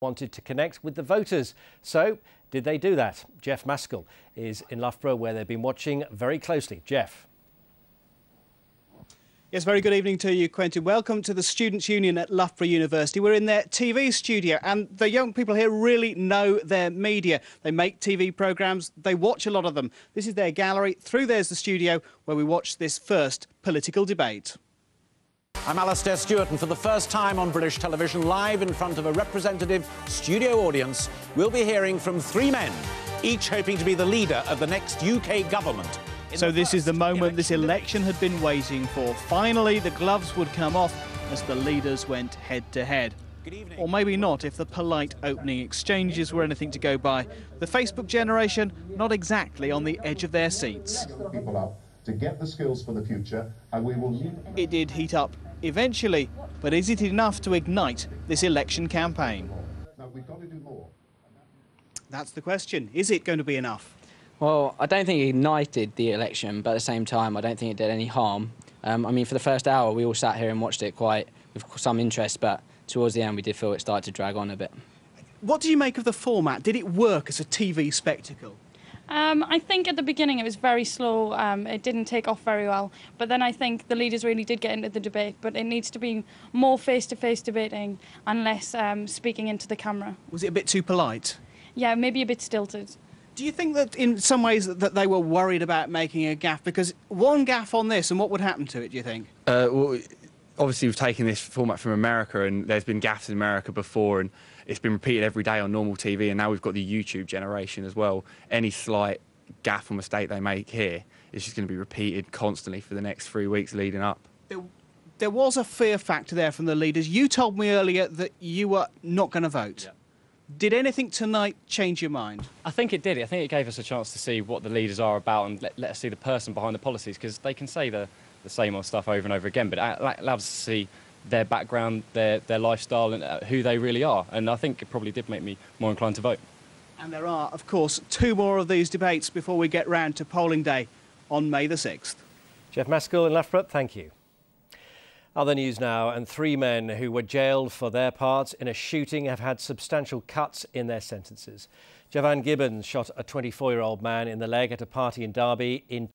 wanted to connect with the voters. So, did they do that? Jeff Maskell is in Loughborough, where they've been watching very closely. Jeff. Yes, very good evening to you, Quentin. Welcome to the Students' Union at Loughborough University. We're in their TV studio, and the young people here really know their media. They make TV programmes, they watch a lot of them. This is their gallery. Through there's the studio where we watch this first political debate. I'm Alastair Stewart, and for the first time on British television, live in front of a representative studio audience, we'll be hearing from three men, each hoping to be the leader of the next UK government. So this is the moment this election had been waiting for. Finally, the gloves would come off as the leaders went head-to-head. Or maybe not, if the polite opening exchanges were anything to go by. The Facebook generation not exactly on the edge of their seats. People up to get the skills for the future, and we will need... It did heat up eventually, but is it enough to ignite this election campaign? No, we've got to do more. That's the question. Is it going to be enough? Well, I don't think it ignited the election, but at the same time, I don't think it did any harm. I mean, for the first hour, we all sat here and watched it with some interest, but towards the end, we did feel it started to drag on a bit. What do you make of the format? Did it work as a TV spectacle? I think at the beginning it was very slow, it didn't take off very well, but then I think the leaders really did get into the debate, but it needs to be more face-to-face debating and less speaking into the camera. Was it a bit too polite? Yeah, maybe a bit stilted. Do you think that in some ways that they were worried about making a gaffe? Because one gaffe on this, and what would happen to it, do you think? Well, obviously we've taken this format from America, and there's been gaffes in America before, and it's been repeated every day on normal TV, and now we've got the YouTube generation as well. Any slight gaffe or mistake they make here is just going to be repeated constantly for the next 3 weeks leading up. There was a fear factor there from the leaders. You told me earlier that you were not going to vote. Yeah. Did anything tonight change your mind? I think it did. I think it gave us a chance to see what the leaders are about and let us see the person behind the policies, because they can say the same old stuff over and over again, but it allows us to see their background, their lifestyle and who they really are. And I think it probably did make me more inclined to vote. And there are, of course, 2 more of these debates before we get round to polling day on May the 6th. Jeff Maskell in Loughborough, thank you. Other news now, and 3 men who were jailed for their part in a shooting have had substantial cuts in their sentences. Javan Gibbons shot a 24-year-old man in the leg at a party in Derby in